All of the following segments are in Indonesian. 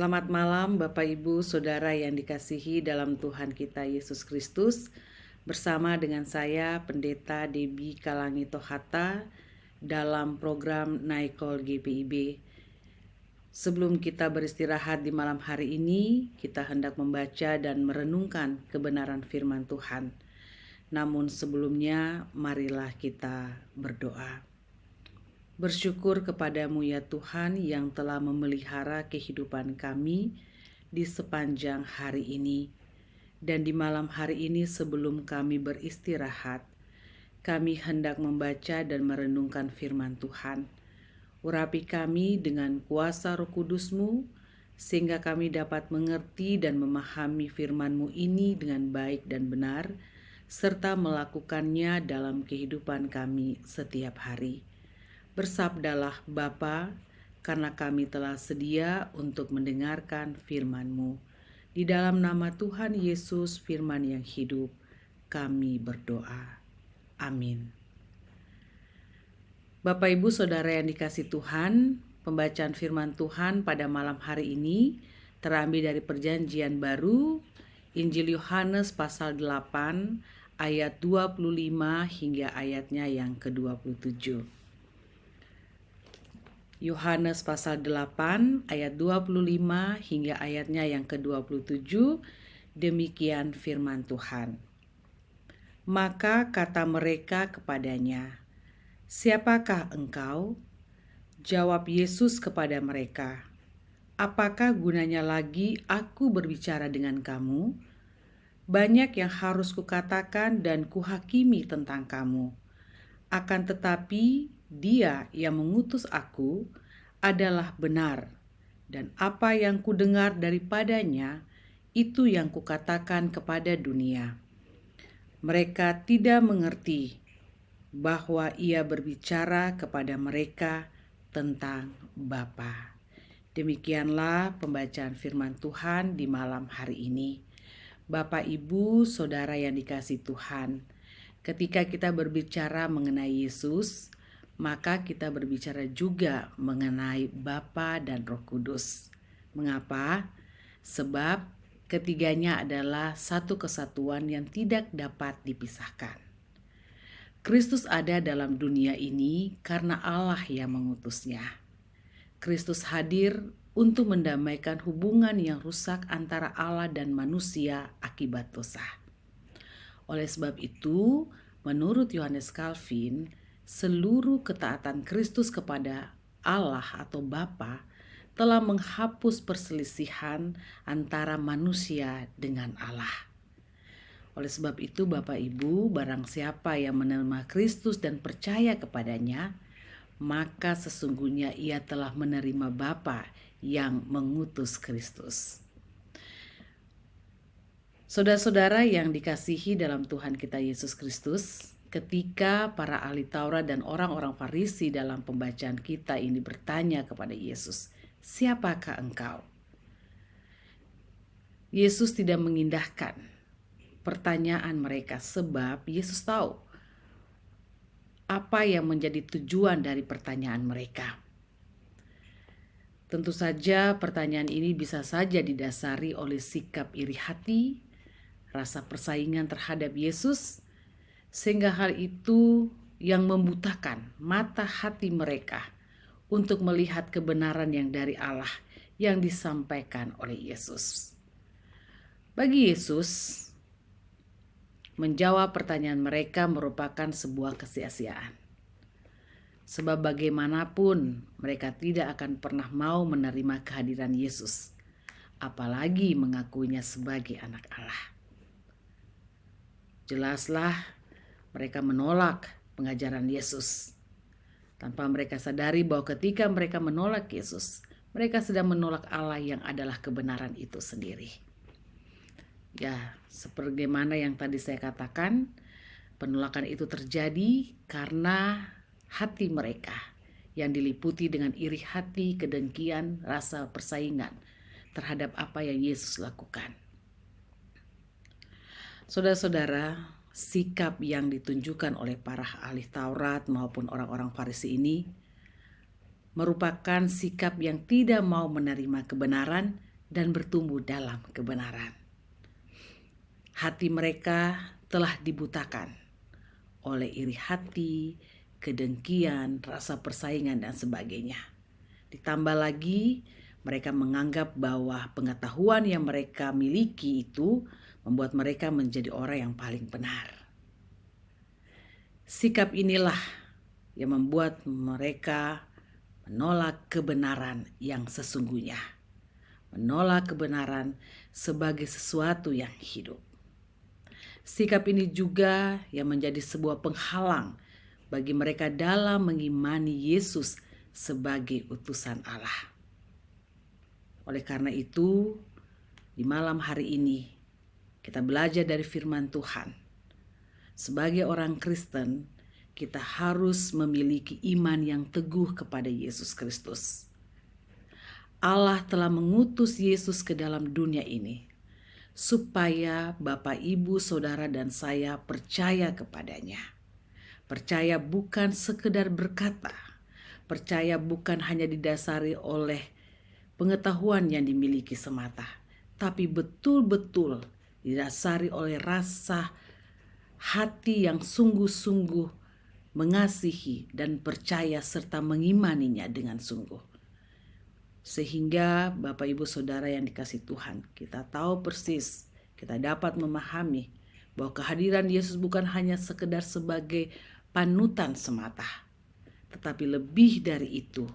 Selamat malam Bapak Ibu Saudara yang dikasihi dalam Tuhan kita Yesus Kristus. Bersama dengan saya Pendeta Debbie Kalangi Tohata dalam program Naikol GPIB. Sebelum kita beristirahat di malam hari ini, kita hendak membaca dan merenungkan kebenaran firman Tuhan. Namun sebelumnya, marilah kita berdoa. Bersyukur kepadamu ya Tuhan yang telah memelihara kehidupan kami di sepanjang hari ini. Dan di malam hari ini sebelum kami beristirahat, kami hendak membaca dan merenungkan firman Tuhan. Urapi kami dengan kuasa Roh Kudus-Mu, sehingga kami dapat mengerti dan memahami firman-Mu ini dengan baik dan benar, serta melakukannya dalam kehidupan kami setiap hari. Bersabdalah Bapa, karena kami telah sedia untuk mendengarkan firman-Mu. Di dalam nama Tuhan Yesus, firman yang hidup, kami berdoa. Amin. Bapak Ibu Saudara yang dikasihi Tuhan, pembacaan firman Tuhan pada malam hari ini terambil dari Perjanjian Baru, Injil Yohanes pasal 8, ayat 25 hingga ayatnya yang ke-27. Yohanes pasal 8 ayat 25 hingga ayatnya yang ke-27, demikian firman Tuhan. Maka kata mereka kepadanya, "Siapakah engkau?" Jawab Yesus kepada mereka, "Apakah gunanya lagi aku berbicara dengan kamu? Banyak yang harus kukatakan dan kuhakimi tentang kamu. Akan tetapi Dia yang mengutus aku adalah benar, dan apa yang kudengar daripadanya, itu yang kukatakan kepada dunia." Mereka tidak mengerti bahwa ia berbicara kepada mereka tentang Bapa. Demikianlah pembacaan firman Tuhan di malam hari ini. Bapak, Ibu, Saudara yang dikasihi Tuhan, ketika kita berbicara mengenai Yesus, maka kita berbicara juga mengenai Bapa dan Roh Kudus. Mengapa? Sebab ketiganya adalah satu kesatuan yang tidak dapat dipisahkan. Kristus ada dalam dunia ini karena Allah yang mengutusnya. Kristus hadir untuk mendamaikan hubungan yang rusak antara Allah dan manusia akibat dosa. Oleh sebab itu, menurut Yohanes Calvin, seluruh ketaatan Kristus kepada Allah atau Bapa telah menghapus perselisihan antara manusia dengan Allah. Oleh sebab itu, Bapak Ibu, barang siapa yang menerima Kristus dan percaya kepadanya, maka sesungguhnya ia telah menerima Bapa yang mengutus Kristus. Saudara-saudara yang dikasihi dalam Tuhan kita Yesus Kristus, ketika para ahli Taurat dan orang-orang Farisi dalam pembacaan kita ini bertanya kepada Yesus, "Siapakah engkau?" Yesus tidak mengindahkan pertanyaan mereka sebab Yesus tahu apa yang menjadi tujuan dari pertanyaan mereka. Tentu saja pertanyaan ini bisa saja didasari oleh sikap iri hati, rasa persaingan terhadap Yesus, sehingga hal itu yang membutakan mata hati mereka untuk melihat kebenaran yang dari Allah yang disampaikan oleh Yesus. Bagi Yesus, menjawab pertanyaan mereka merupakan sebuah kesia-siaan. Sebab bagaimanapun mereka tidak akan pernah mau menerima kehadiran Yesus, apalagi mengakuinya sebagai anak Allah. Jelaslah mereka menolak pengajaran Yesus tanpa mereka sadari bahwa ketika mereka menolak Yesus, mereka sedang menolak Allah yang adalah kebenaran itu sendiri. Ya, sebagaimana yang tadi saya katakan, penolakan itu terjadi karena hati mereka yang diliputi dengan iri hati, kedengkian, rasa persaingan terhadap apa yang Yesus lakukan. Saudara-saudara, sikap yang ditunjukkan oleh para ahli Taurat maupun orang-orang Farisi ini merupakan sikap yang tidak mau menerima kebenaran dan bertumbuh dalam kebenaran. Hati mereka telah dibutakan oleh iri hati, kedengkian, rasa persaingan, dan sebagainya. Ditambah lagi, mereka menganggap bahwa pengetahuan yang mereka miliki itu membuat mereka menjadi orang yang paling benar. Sikap inilah yang membuat mereka menolak kebenaran yang sesungguhnya, menolak kebenaran sebagai sesuatu yang hidup. Sikap ini juga yang menjadi sebuah penghalang bagi mereka dalam mengimani Yesus sebagai utusan Allah. Oleh karena itu, di malam hari ini kita belajar dari firman Tuhan. Sebagai orang Kristen, kita harus memiliki iman yang teguh kepada Yesus Kristus. Allah telah mengutus Yesus ke dalam dunia ini supaya Bapak, Ibu, Saudara, dan saya percaya kepadanya. Percaya bukan sekedar berkata, percaya bukan hanya didasari oleh pengetahuan yang dimiliki semata, tapi betul-betul didasari oleh rasa hati yang sungguh-sungguh mengasihi dan percaya serta mengimaninya dengan sungguh. Sehingga Bapak, Ibu, Saudara yang dikasihi Tuhan, kita tahu persis, kita dapat memahami bahwa kehadiran Yesus bukan hanya sekedar sebagai panutan semata, tetapi lebih dari itu,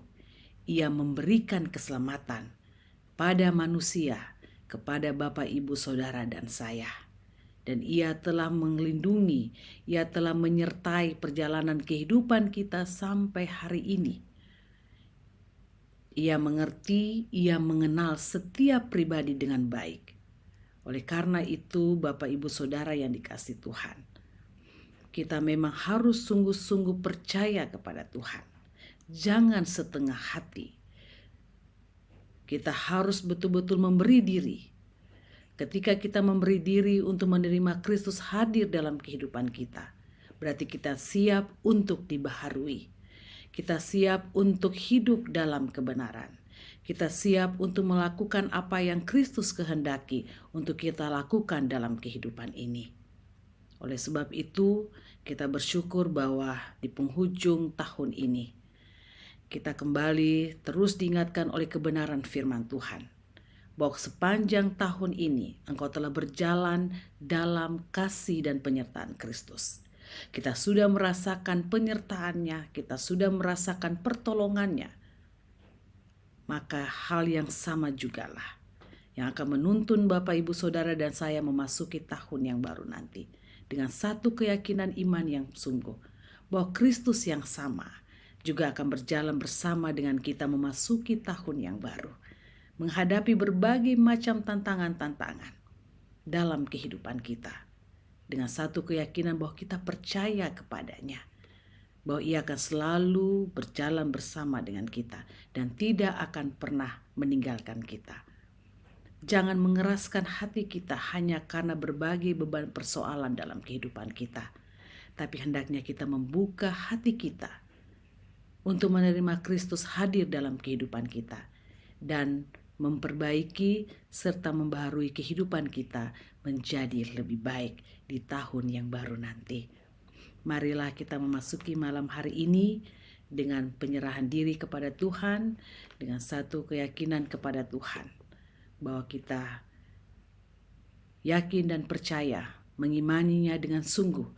Ia memberikan keselamatan pada manusia, kepada Bapak, Ibu, Saudara, dan saya. Dan Ia telah melindungi, Ia telah menyertai perjalanan kehidupan kita sampai hari ini. Ia mengerti, Ia mengenal setiap pribadi dengan baik. Oleh karena itu, Bapak, Ibu, Saudara yang dikasihi Tuhan, kita memang harus sungguh-sungguh percaya kepada Tuhan. Jangan setengah hati. Kita harus betul-betul memberi diri. Ketika kita memberi diri untuk menerima Kristus hadir dalam kehidupan kita, berarti kita siap untuk dibaharui. Kita siap untuk hidup dalam kebenaran. Kita siap untuk melakukan apa yang Kristus kehendaki untuk kita lakukan dalam kehidupan ini. Oleh sebab itu, kita bersyukur bahwa di penghujung tahun ini, kita kembali terus diingatkan oleh kebenaran firman Tuhan, bahwa sepanjang tahun ini engkau telah berjalan dalam kasih dan penyertaan Kristus. Kita sudah merasakan penyertaannya, kita sudah merasakan pertolongannya. Maka hal yang sama jugalah yang akan menuntun Bapak, Ibu, Saudara, dan saya memasuki tahun yang baru nanti. Dengan satu keyakinan iman yang sungguh, bahwa Kristus yang sama juga akan berjalan bersama dengan kita memasuki tahun yang baru. Menghadapi berbagai macam tantangan-tantangan dalam kehidupan kita. Dengan satu keyakinan bahwa kita percaya kepadanya, bahwa Ia akan selalu berjalan bersama dengan kita dan tidak akan pernah meninggalkan kita. Jangan mengeraskan hati kita hanya karena berbagai beban persoalan dalam kehidupan kita, tapi hendaknya kita membuka hati kita untuk menerima Kristus hadir dalam kehidupan kita dan memperbaiki serta membaharui kehidupan kita menjadi lebih baik di tahun yang baru nanti. Marilah kita memasuki malam hari ini dengan penyerahan diri kepada Tuhan, dengan satu keyakinan kepada Tuhan, bahwa kita yakin dan percaya, mengimaninya dengan sungguh,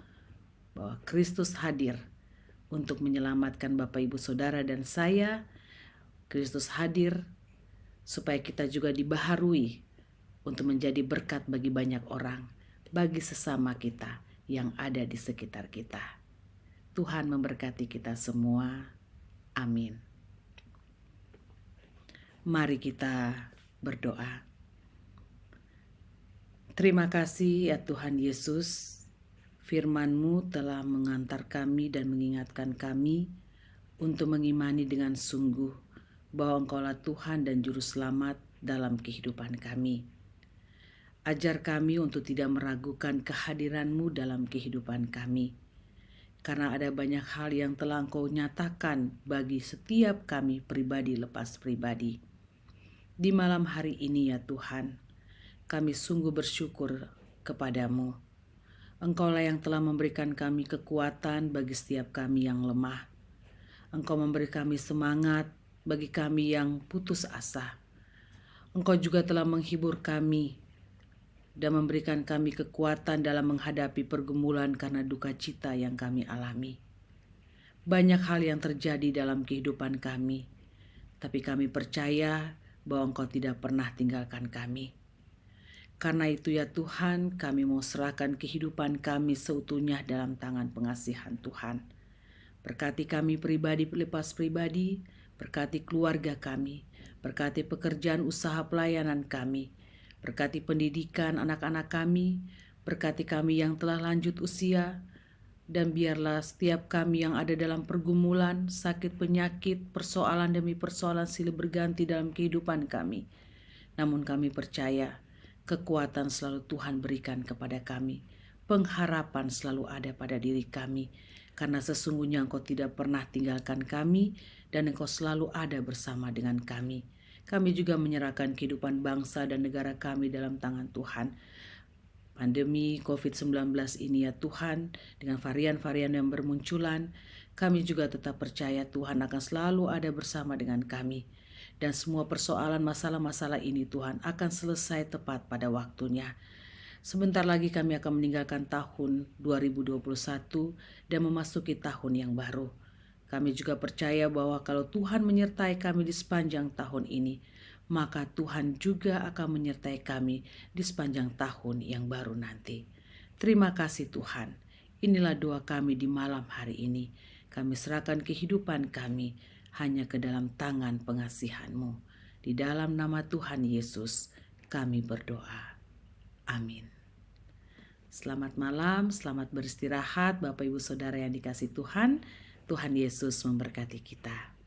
bahwa Kristus hadir untuk menyelamatkan Bapak, Ibu, Saudara, dan saya. Kristus hadir supaya kita juga dibaharui untuk menjadi berkat bagi banyak orang, bagi sesama kita yang ada di sekitar kita. Tuhan memberkati kita semua. Amin. Mari kita berdoa. Terima kasih ya Tuhan Yesus, firman-Mu telah mengantar kami dan mengingatkan kami untuk mengimani dengan sungguh bahwa Engkaulah Tuhan dan Juru Selamat dalam kehidupan kami. Ajar kami untuk tidak meragukan kehadiran-Mu dalam kehidupan kami, karena ada banyak hal yang telah Engkau nyatakan bagi setiap kami pribadi lepas pribadi. Di malam hari ini ya Tuhan, kami sungguh bersyukur kepadamu. Engkaulah yang telah memberikan kami kekuatan bagi setiap kami yang lemah. Engkau memberi kami semangat bagi kami yang putus asa. Engkau juga telah menghibur kami dan memberikan kami kekuatan dalam menghadapi pergumulan karena duka cita yang kami alami. Banyak hal yang terjadi dalam kehidupan kami, tapi kami percaya bahwa Engkau tidak pernah tinggalkan kami. Karena itu ya Tuhan, kami mau serahkan kehidupan kami seutuhnya dalam tangan pengasihan Tuhan. Berkati kami pribadi lepas pribadi, berkati keluarga kami, berkati pekerjaan usaha pelayanan kami, berkati pendidikan anak-anak kami, berkati kami yang telah lanjut usia, dan biarlah setiap kami yang ada dalam pergumulan, sakit, penyakit, persoalan demi persoalan silih berganti dalam kehidupan kami. Namun kami percaya, kekuatan selalu Tuhan berikan kepada kami. Pengharapan selalu ada pada diri kami. Karena sesungguhnya Engkau tidak pernah tinggalkan kami dan Engkau selalu ada bersama dengan kami. Kami juga menyerahkan kehidupan bangsa dan negara kami dalam tangan Tuhan. Pandemi COVID-19 ini ya Tuhan, dengan varian-varian yang bermunculan, kami juga tetap percaya Tuhan akan selalu ada bersama dengan kami. Dan semua persoalan masalah-masalah ini Tuhan akan selesai tepat pada waktunya. Sebentar lagi kami akan meninggalkan tahun 2021 dan memasuki tahun yang baru. Kami juga percaya bahwa kalau Tuhan menyertai kami di sepanjang tahun ini, maka Tuhan juga akan menyertai kami di sepanjang tahun yang baru nanti. Terima kasih Tuhan. Inilah doa kami di malam hari ini. Kami serahkan kehidupan kami hanya ke dalam tangan pengasihan-Mu. Di dalam nama Tuhan Yesus kami berdoa. Amin. Selamat malam, selamat beristirahat Bapak Ibu Saudara yang dikasihi Tuhan. Tuhan Yesus memberkati kita.